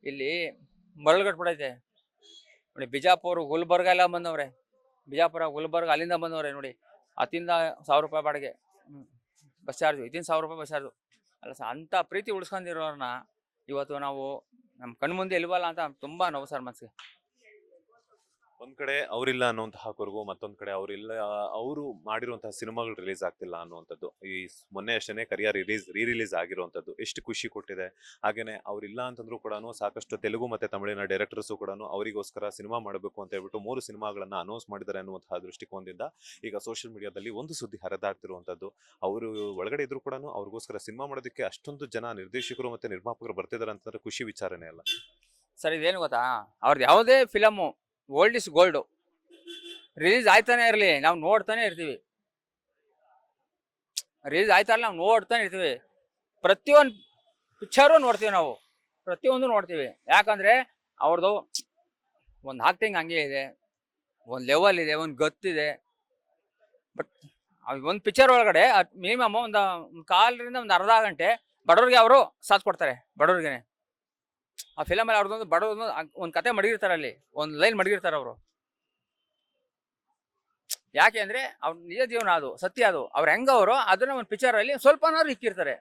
ಇಲ್ಲಿ ಮರಳುಗಟ್ಬಿಡೈತೆ ನೋಡಿ. ಬಿಜಾಪುರ ಗುಲ್ಬರ್ಗ ಎಲ್ಲ ಬಂದವ್ರೆ, ಬಿಜಾಪುರ ಗುಲ್ಬರ್ಗ ಅಲ್ಲಿಂದ ಬಂದವ್ರೆ ನೋಡಿ. ಅತ್ತಿಂದ 1000 ರೂಪಾಯಿ ಬಾಡಿಗೆ ಬಸ್ ಚಾರ್ಜು, ಇತ್ತಿಂದ 1000 ರೂಪಾಯಿ ಬಸ್ ಚಾರ್ಜು. ಅಲ್ಲ ಸರ್, ಅಂಥ ಪ್ರೀತಿ ಉಳಿಸ್ಕೊಂಡಿರೋರನ್ನ ಇವತ್ತು ನಾವು ನಮ್ಮ ಕಣ್ಮುಂದೆ ಇಲ್ವಲ್ಲ ಅಂತ ತುಂಬಾ ನೋವು ಸರ್ ಮನಸ್ಸಿಗೆ. ಒಂದ್ ಕಡೆ ಅವರಿಲ್ಲ ಅನ್ನುವಂತಹ ಕೊರಗು, ಮತ್ತೊಂದ್ ಕಡೆ ಅವರಿಲ್ಲ, ಅವರು ಮಾಡಿರುವಂತಹ ಸಿನಿಮಾಗಳು ರಿಲೀಸ್ ಆಗ್ತಿಲ್ಲ ಅನ್ನುವಂಥದ್ದು. ಈ ಮೊನ್ನೆ ಅಷ್ಟೇ ಕರಿಯ ರಿಲೀಸ್ ಆಗಿರುವಂತದ್ದು ಎಷ್ಟು ಖುಷಿ ಕೊಟ್ಟಿದೆ. ಹಾಗೇನೆ ಅವ್ರಿಲ್ಲ ಅಂತಂದ್ರೂ ಕೂಡ ಸಾಕಷ್ಟು ತೆಲುಗು ಮತ್ತೆ ತಮಿಳಿನ ಡೈರೆಕ್ಟರ್ಸ್ ಕೂಡ ಅವರಿಗೋಸ್ಕರ ಸಿನಿಮಾ ಮಾಡಬೇಕು ಅಂತ ಹೇಳ್ಬಿಟ್ಟು 3 ಸಿನಿಮಾಗಳನ್ನ ಅನೌನ್ಸ್ ಮಾಡಿದ್ದಾರೆ ಅನ್ನುವಂತಹ ದೃಷ್ಟಿಕೋನದಿಂದ ಈಗ ಸೋಷಿಯಲ್ ಮೀಡಿಯಾದಲ್ಲಿ ಒಂದು ಸುದ್ದಿ ಹರಿದಾಡ್ತಿರುವಂತದ್ದು. ಅವರು ಒಳಗಡೆ ಇದ್ರು ಕೂಡ ಅವ್ರಿಗೋಸ್ಕರ ಸಿನಿಮಾ ಮಾಡೋದಕ್ಕೆ ಅಷ್ಟೊಂದು ಜನ ನಿರ್ದೇಶಕರು ಮತ್ತೆ ನಿರ್ಮಾಪಕರು ಬರ್ತಿದ್ದಾರೆ ಅಂತಂದ್ರೆ ಖುಷಿ ವಿಚಾರನೇ ಅಲ್ಲ ಸರ್. ಇದೇನು ಗೊತ್ತಾ, ಅವ್ರದ್ದು ಯಾವುದೇ film old is gold release ಆಯ್ತಾನೆ ಇರಲಿ, ನಾವು ನೋಡ್ತಾನೆ ಇರ್ತೀವಿ. ರಿಲೀಸ್ ಆಯ್ತಾರಲ್ಲ, ನಾವು ನೋಡ್ತಾನೆ ಇರ್ತೀವಿ. ಪ್ರತಿಯೊಂದು ಪಿಕ್ಚರು ನೋಡ್ತೀವಿ, ನಾವು ಪ್ರತಿಯೊಂದು ನೋಡ್ತೀವಿ. ಯಾಕಂದ್ರೆ ಅವ್ರದ್ದು ಒಂದು ಆಕ್ಟಿಂಗ್ ಹಂಗೆ ಇದೆ, ಒಂದು ಲೆವೆಲ್ ಇದೆ, ಒಂದು ಗತ್ತಿದೆ. ಬಟ್ ಒಂದು ಪಿಕ್ಚರ್ ಒಳಗಡೆ ಮಿನಿಮಮ್ ಒಂದು ಕಾಲರಿಂದ ಒಂದು ಅರ್ಧ ಗಂಟೆ ಬಡವ್ರಿಗೆ ಅವರು ಸಾಥ್ ಕೊಡ್ತಾರೆ. ಬಡವ್ರಿಗೆ ಆ ಫಿಲಮಲ್ಲಿ ಅವ್ರದ್ದೊಂದು ಬಡವ್ರದ್ದು ಒಂದು ಕತೆ ಮಡಗಿರ್ತಾರೆ, ಅಲ್ಲಿ ಒಂದು ಲೈನ್ ಮಡಗಿರ್ತಾರೆ ಅವರು. ಯಾಕೆ ಅಂದ್ರೆ ಅವ್ರ ನಿಜ ಜೀವನ ಅದು, ಸತ್ಯ ಅದು. ಅವ್ರು ಹೆಂಗವರು ಅದನ್ನ ಒಂದು ಪಿಕ್ಚರ್ ಅಲ್ಲಿ ಸ್ವಲ್ಪನಾದ್ರು ಇಕ್ಕಿರ್ತಾರೆ.